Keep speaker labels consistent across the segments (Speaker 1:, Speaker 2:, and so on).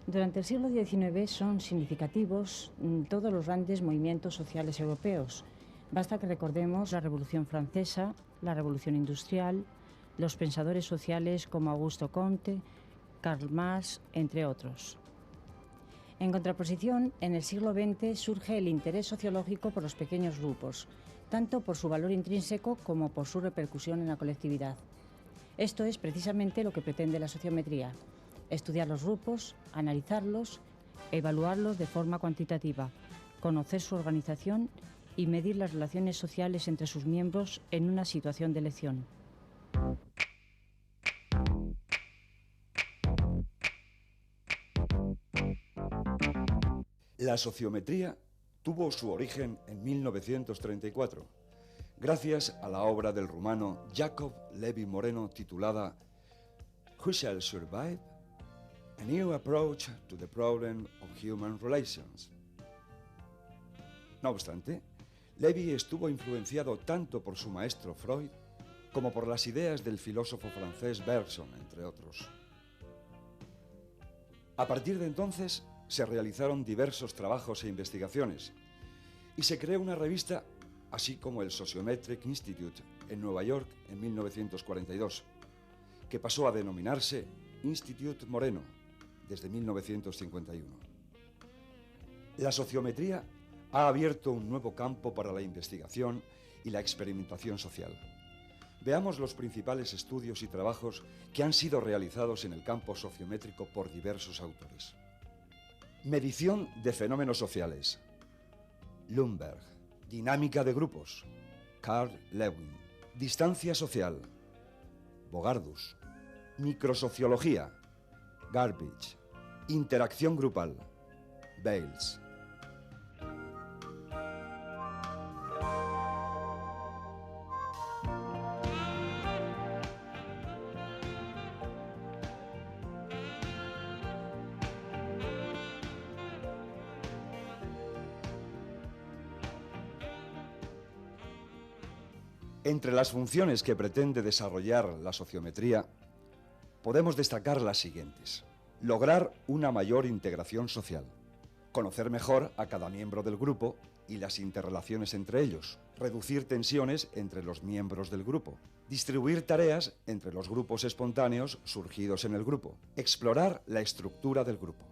Speaker 1: Durante el siglo XIX son significativos todos los grandes movimientos sociales europeos. Basta que recordemos la Revolución Francesa, la Revolución Industrial, los pensadores sociales como Augusto Comte, Karl Marx, entre otros. En contraposición, en el siglo XX surge el interés sociológico por los pequeños grupos, tanto por su valor intrínseco como por su repercusión en la colectividad. Esto es precisamente lo que pretende la sociometría: estudiar los grupos, analizarlos, evaluarlos de forma cuantitativa, conocer su organización y medir las relaciones sociales entre sus miembros en una situación de elección.
Speaker 2: La sociometría tuvo su origen en 1934, gracias a la obra del rumano Jacob Levi Moreno titulada Who Shall Survive? A New Approach to the Problem of Human Relations. No obstante, Levi estuvo influenciado tanto por su maestro Freud como por las ideas del filósofo francés Bergson, entre otros. A partir de entonces, se realizaron diversos trabajos e investigaciones y se creó una revista, así como el Sociometric Institute en Nueva York en 1942, que pasó a denominarse Institut Moreno desde 1951. La sociometría ha abierto un nuevo campo para la investigación y la experimentación social. Veamos los principales estudios y trabajos que han sido realizados en el campo sociométrico por diversos autores. Medición de fenómenos sociales. Lundberg. Dinámica de grupos. Carl Lewin. Distancia social. Bogardus. Microsociología. Garbage. Interacción grupal. Bales. Entre las funciones que pretende desarrollar la sociometría, podemos destacar las siguientes: lograr una mayor integración social, conocer mejor a cada miembro del grupo y las interrelaciones entre ellos, reducir tensiones entre los miembros del grupo, distribuir tareas entre los grupos espontáneos surgidos en el grupo, explorar la estructura del grupo.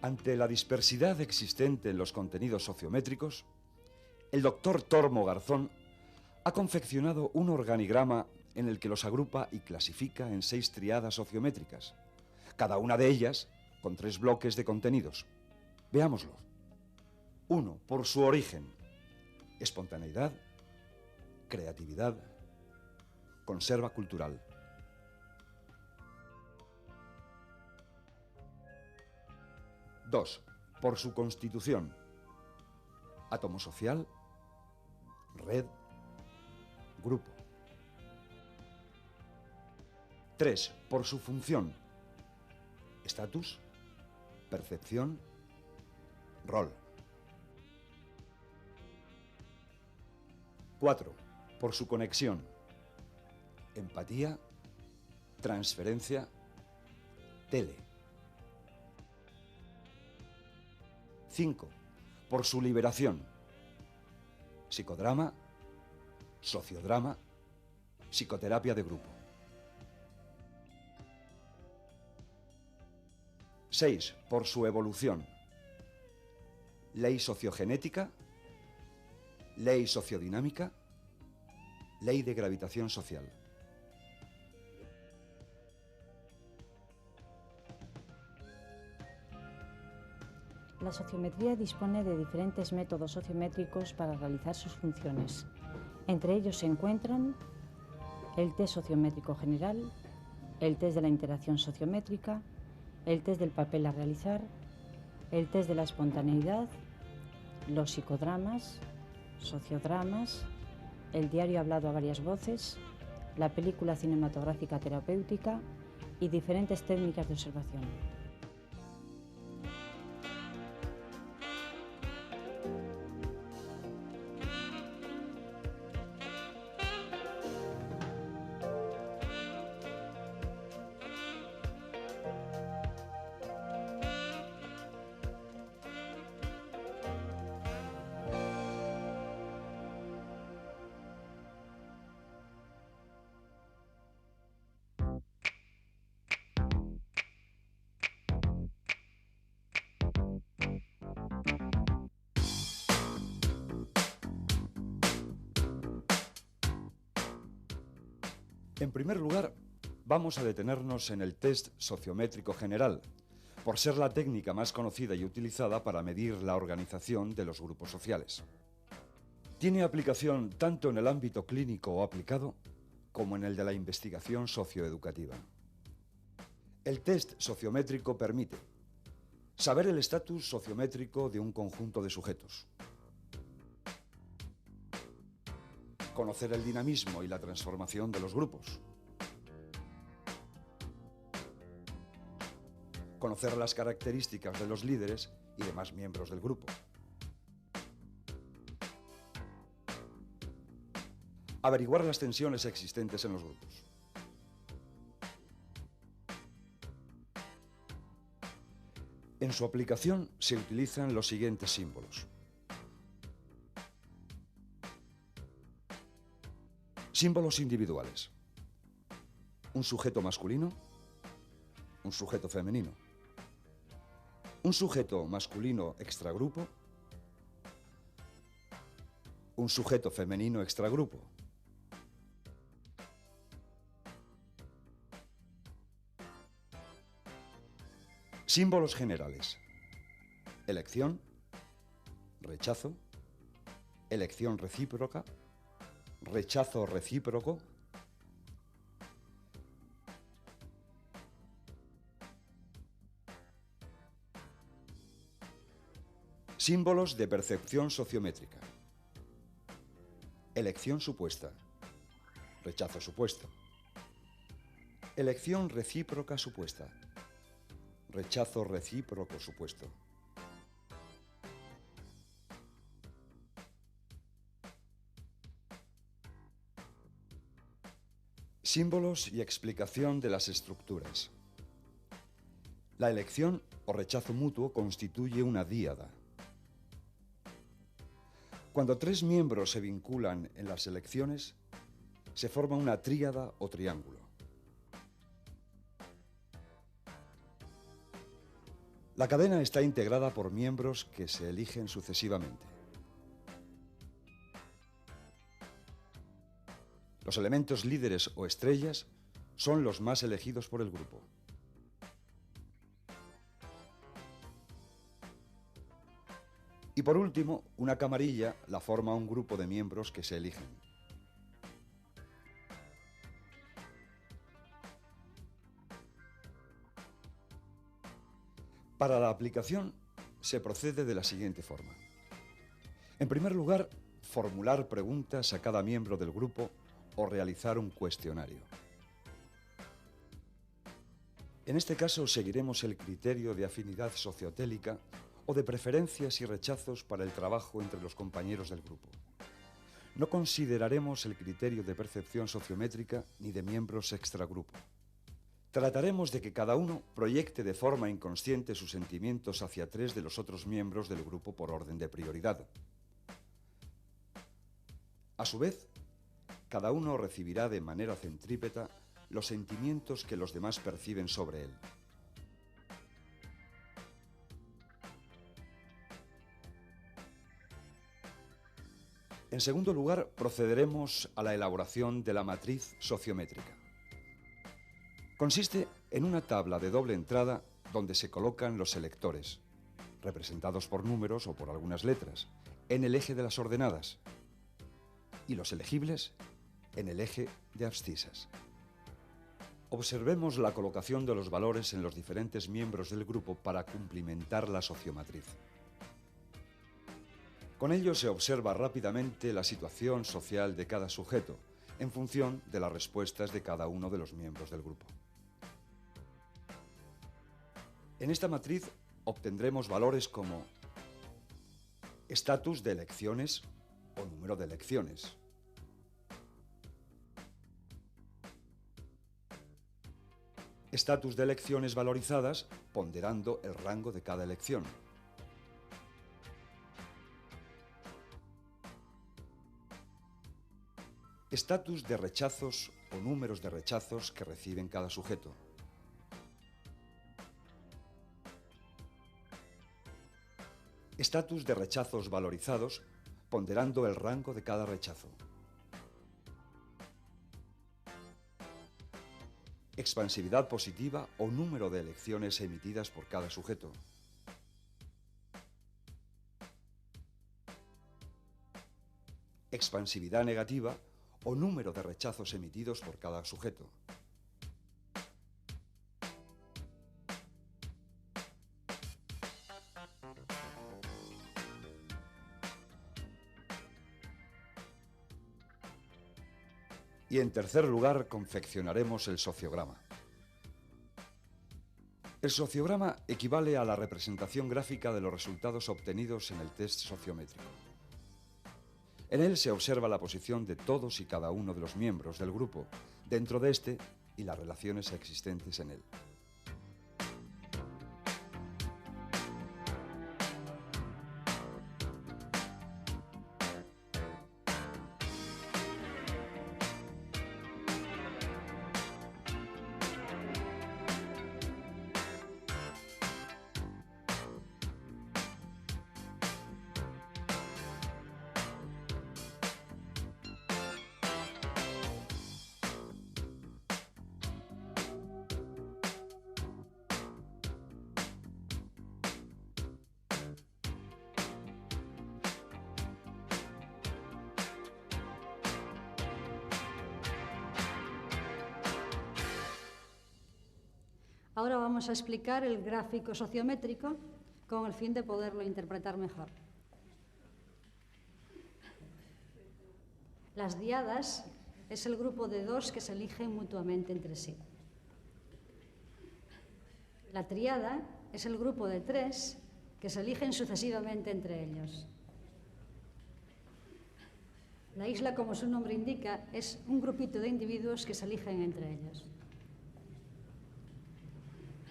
Speaker 2: Ante la dispersidad existente en los contenidos sociométricos, el doctor Tormo Garzón ha confeccionado un organigrama en el que los agrupa y clasifica en 6 triadas sociométricas, cada una de ellas con 3 bloques de contenidos. Veámoslo. 1. Por su origen: espontaneidad, creatividad, conserva cultural. 2. Por su constitución: átomo social, red, grupo. 3. Por su función: estatus, percepción, rol. 4. Por su conexión: empatía, transferencia, tele. 5. Por su liberación: psicodrama, sociodrama, psicoterapia de grupo. 6. Por su evolución: ley sociogenética, ley sociodinámica, ley de gravitación social.
Speaker 1: La sociometría dispone de diferentes métodos sociométricos para realizar sus funciones. Entre ellos se encuentran el test sociométrico general, el test de la interacción sociométrica, el test del papel a realizar, el test de la espontaneidad, los psicodramas, sociodramas, el diario hablado a varias voces, la película cinematográfica terapéutica y diferentes técnicas de observación.
Speaker 2: En primer lugar, vamos a detenernos en el test sociométrico general, por ser la técnica más conocida y utilizada para medir la organización de los grupos sociales. Tiene aplicación tanto en el ámbito clínico o aplicado, como en el de la investigación socioeducativa. El test sociométrico permite saber el estatus sociométrico de un conjunto de sujetos, conocer el dinamismo y la transformación de los grupos, conocer las características de los líderes y demás miembros del grupo, averiguar las tensiones existentes en los grupos. En su aplicación se utilizan los siguientes símbolos. Símbolos individuales. Un sujeto masculino, un sujeto femenino. Un sujeto masculino extragrupo, un sujeto femenino extragrupo. Símbolos generales. Elección, rechazo, elección recíproca, rechazo recíproco, símbolos de percepción sociométrica. Elección supuesta, rechazo supuesto, elección recíproca supuesta, rechazo recíproco supuesto. Símbolos y explicación de las estructuras. La elección o rechazo mutuo constituye una díada. Cuando tres miembros se vinculan en las elecciones, se forma una tríada o triángulo. La cadena está integrada por miembros que se eligen sucesivamente. Los elementos líderes o estrellas son los más elegidos por el grupo. Y por último, una camarilla la forma un grupo de miembros que se eligen. Para la aplicación se procede de la siguiente forma. En primer lugar, formular preguntas a cada miembro del grupo o realizar un cuestionario. En este caso seguiremos el criterio de afinidad sociotélica o de preferencias y rechazos para el trabajo entre los compañeros del grupo. No consideraremos el criterio de percepción sociométrica ni de miembros extragrupo. Trataremos de que cada uno proyecte de forma inconsciente sus sentimientos hacia tres de los otros miembros del grupo por orden de prioridad. A su vez, cada uno recibirá de manera centrípeta los sentimientos que los demás perciben sobre él. En segundo lugar, procederemos a la elaboración de la matriz sociométrica. Consiste en una tabla de doble entrada donde se colocan los selectores, representados por números o por algunas letras, en el eje de las ordenadas, y los elegibles en el eje de abscisas. Observemos la colocación de los valores en los diferentes miembros del grupo para cumplimentar la sociomatriz. Con ello se observa rápidamente la situación social de cada sujeto, en función de las respuestas de cada uno de los miembros del grupo. En esta matriz obtendremos valores como estatus de elecciones o número de elecciones, estatus de elecciones valorizadas ponderando el rango de cada elección, estatus de rechazos o números de rechazos que reciben cada sujeto, estatus de rechazos valorizados ponderando el rango de cada rechazo, expansividad positiva o número de elecciones emitidas por cada sujeto. Expansividad negativa o número de rechazos emitidos por cada sujeto. Y en tercer lugar, confeccionaremos el sociograma. El sociograma equivale a la representación gráfica de los resultados obtenidos en el test sociométrico. En él se observa la posición de todos y cada uno de los miembros del grupo dentro de este y las relaciones existentes en él.
Speaker 3: Ahora vamos a explicar el gráfico sociométrico con el fin de poderlo interpretar mejor. Las diadas es el grupo de dos que se eligen mutuamente entre sí. La tríada es el grupo de tres que se eligen sucesivamente entre ellos. La isla, como su nombre indica, es un grupito de individuos que se eligen entre ellos.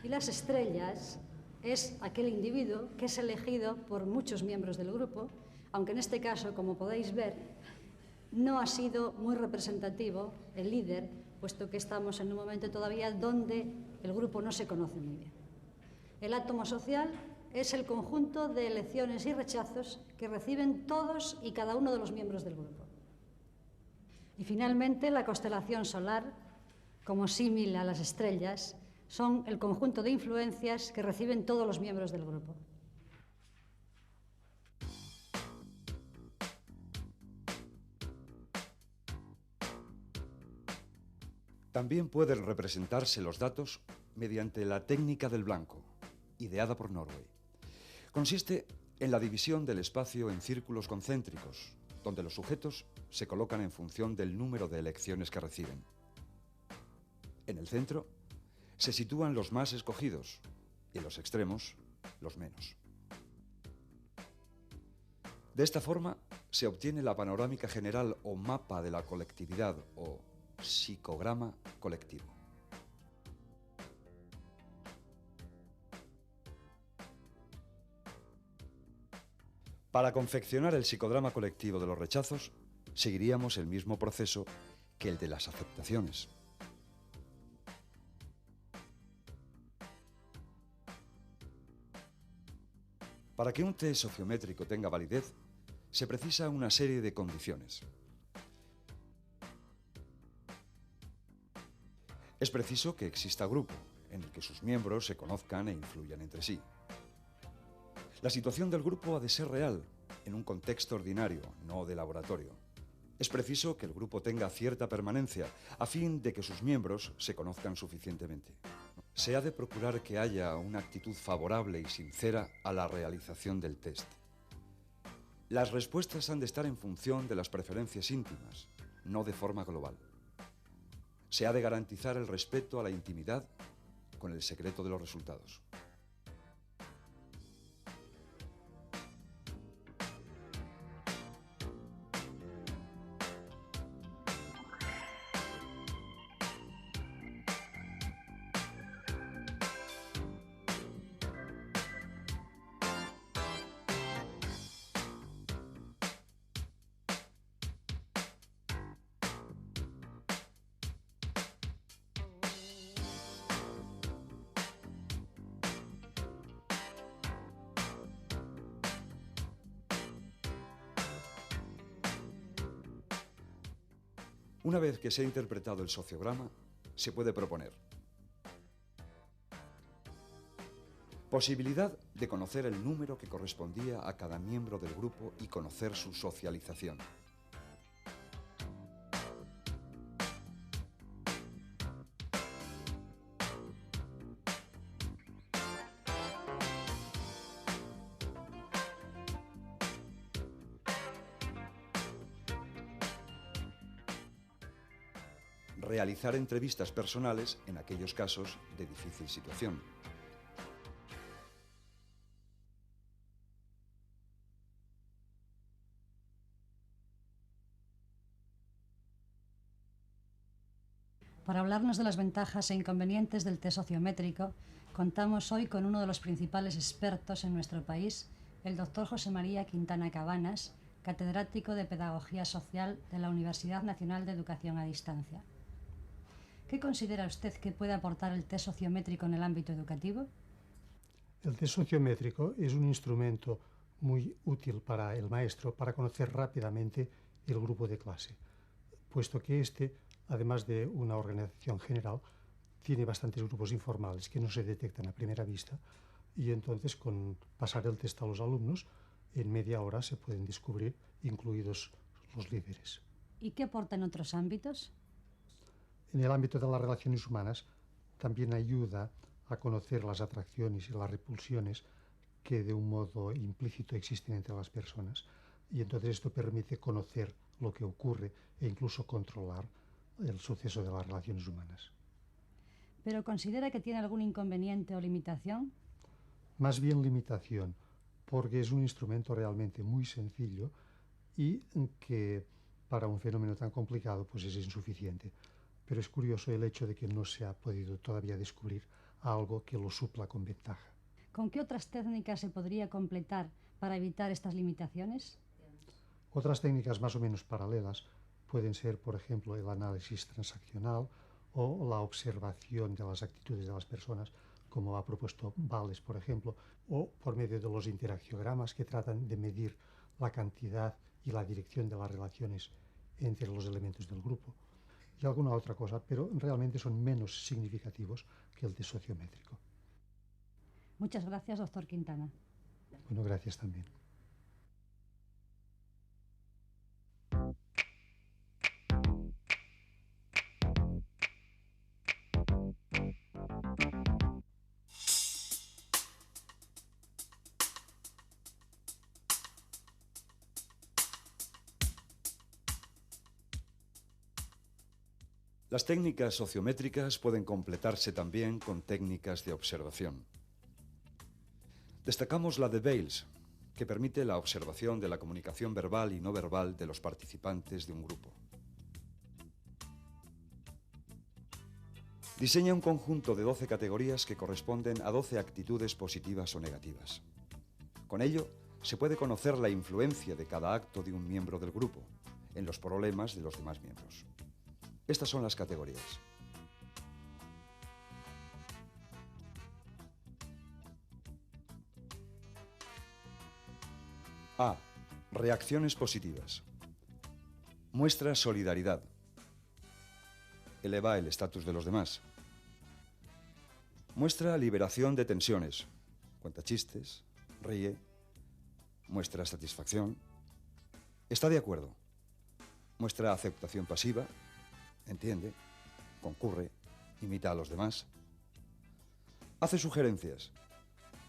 Speaker 3: Y las estrellas es aquel individuo que es elegido por muchos miembros del grupo, aunque en este caso, como podéis ver, no ha sido muy representativo el líder, puesto que estamos en un momento todavía donde el grupo no se conoce muy bien. El átomo social es el conjunto de elecciones y rechazos que reciben todos y cada uno de los miembros del grupo. Y finalmente, la constelación solar, como símil a las estrellas, son el conjunto de influencias que reciben todos los miembros del grupo.
Speaker 2: También pueden representarse los datos mediante la técnica del blanco, ideada por Norway. Consiste en la división del espacio en círculos concéntricos, donde los sujetos se colocan en función del número de elecciones que reciben. En el centro se sitúan los más escogidos y en los extremos los menos. De esta forma se obtiene la panorámica general o mapa de la colectividad o psicograma colectivo. Para confeccionar el psicodrama colectivo de los rechazos, seguiríamos el mismo proceso que el de las aceptaciones. Para que un test sociométrico tenga validez, se precisa una serie de condiciones. Es preciso que exista grupo, en el que sus miembros se conozcan e influyan entre sí. La situación del grupo ha de ser real, en un contexto ordinario, no de laboratorio. Es preciso que el grupo tenga cierta permanencia, a fin de que sus miembros se conozcan suficientemente. Se ha de procurar que haya una actitud favorable y sincera a la realización del test. Las respuestas han de estar en función de las preferencias íntimas, no de forma global. Se ha de garantizar el respeto a la intimidad con el secreto de los resultados. Una vez que se ha interpretado el sociograma, se puede proponer: Posibilidad de conocer el número que correspondía a cada miembro del grupo y conocer su socialización. Realizar entrevistas personales en aquellos casos de difícil situación.
Speaker 3: Para hablarnos de las ventajas e inconvenientes del test sociométrico, contamos hoy con uno de los principales expertos en nuestro país, el doctor José María Quintana Cabanas, catedrático de Pedagogía Social de la Universidad Nacional de Educación a Distancia. ¿Qué considera usted que puede aportar el test sociométrico en el ámbito educativo?
Speaker 4: El test sociométrico es un instrumento muy útil para el maestro para conocer rápidamente el grupo de clase, puesto que además de una organización general, tiene bastantes grupos informales que no se detectan a primera vista y entonces con pasar el test a los alumnos, en media hora se pueden descubrir, incluidos los líderes.
Speaker 3: ¿Y qué aporta en otros ámbitos?
Speaker 4: En el ámbito de las relaciones humanas también ayuda a conocer las atracciones y las repulsiones que de un modo implícito existen entre las personas y entonces esto permite conocer lo que ocurre e incluso controlar el suceso de las relaciones humanas.
Speaker 3: ¿Pero considera que tiene algún inconveniente o limitación?
Speaker 4: Más bien limitación, porque es un instrumento realmente muy sencillo y que para un fenómeno tan complicado pues es insuficiente. Pero es curioso el hecho de que no se ha podido todavía descubrir algo que lo supla con ventaja.
Speaker 3: ¿Con qué otras técnicas se podría completar para evitar estas limitaciones?
Speaker 4: Otras técnicas más o menos paralelas pueden ser, por ejemplo, el análisis transaccional o la observación de las actitudes de las personas, como ha propuesto Valles, por ejemplo, o por medio de los interaccionogramas que tratan de medir la cantidad y la dirección de las relaciones entre los elementos del grupo, y alguna otra cosa, pero realmente son menos significativos que el test sociométrico.
Speaker 3: Muchas gracias, doctor Quintana.
Speaker 4: Bueno, gracias también.
Speaker 2: Las técnicas sociométricas pueden completarse también con técnicas de observación. Destacamos la de Bales, que permite la observación de la comunicación verbal y no verbal de los participantes de un grupo. Diseña un conjunto de 12 categorías que corresponden a 12 actitudes positivas o negativas. Con ello, se puede conocer la influencia de cada acto de un miembro del grupo en los problemas de los demás miembros. Estas son las categorías. A. Reacciones positivas. Muestra solidaridad. Eleva el estatus de los demás. Muestra liberación de tensiones. Cuenta chistes, ríe, muestra satisfacción. Está de acuerdo. Muestra aceptación pasiva. Entiende, concurre, imita a los demás. Hace sugerencias,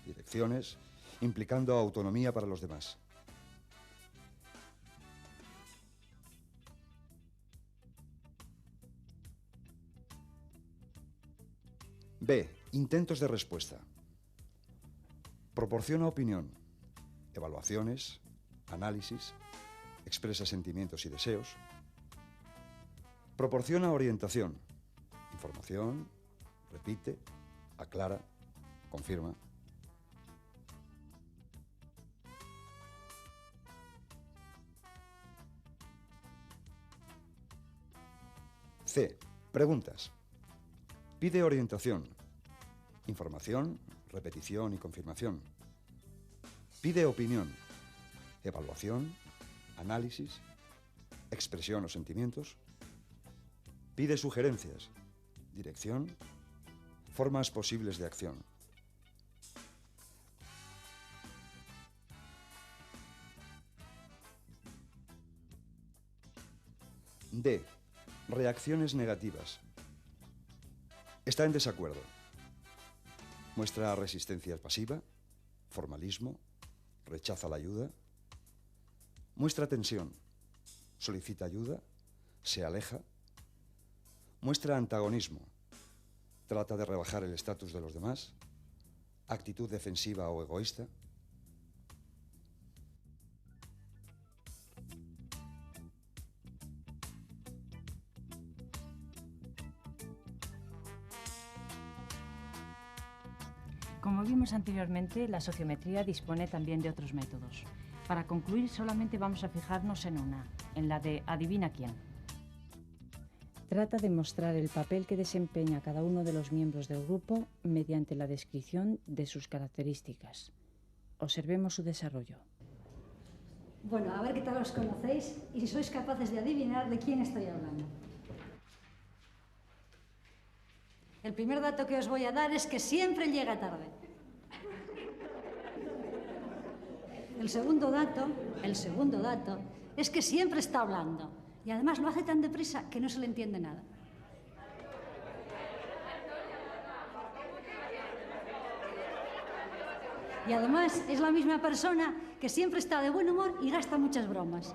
Speaker 2: direcciones, implicando autonomía para los demás. B. Intentos de respuesta. Proporciona opinión, evaluaciones, análisis, expresa sentimientos y deseos. Proporciona orientación, información, repite, aclara, confirma. C. Preguntas. Pide orientación, información, repetición y confirmación. Pide opinión, evaluación, análisis, expresión o sentimientos. Pide sugerencias, dirección, formas posibles de acción. D. Reacciones negativas. Está en desacuerdo. Muestra resistencia pasiva, formalismo, rechaza la ayuda. Muestra tensión, solicita ayuda, se aleja. Muestra antagonismo, trata de rebajar el estatus de los demás, actitud defensiva o egoísta.
Speaker 1: Como vimos anteriormente, la sociometría dispone también de otros métodos. Para concluir, solamente vamos a fijarnos en una, en la de adivina quién. Trata de mostrar el papel que desempeña cada uno de los miembros del grupo mediante la descripción de sus características. Observemos su desarrollo.
Speaker 3: Bueno, a ver qué tal os conocéis y si sois capaces de adivinar de quién estoy hablando. El primer dato que os voy a dar es que siempre llega tarde. El segundo dato es que siempre está hablando y además lo hace tan deprisa que no se le entiende nada. Y además es la misma persona que siempre está de buen humor y gasta muchas bromas.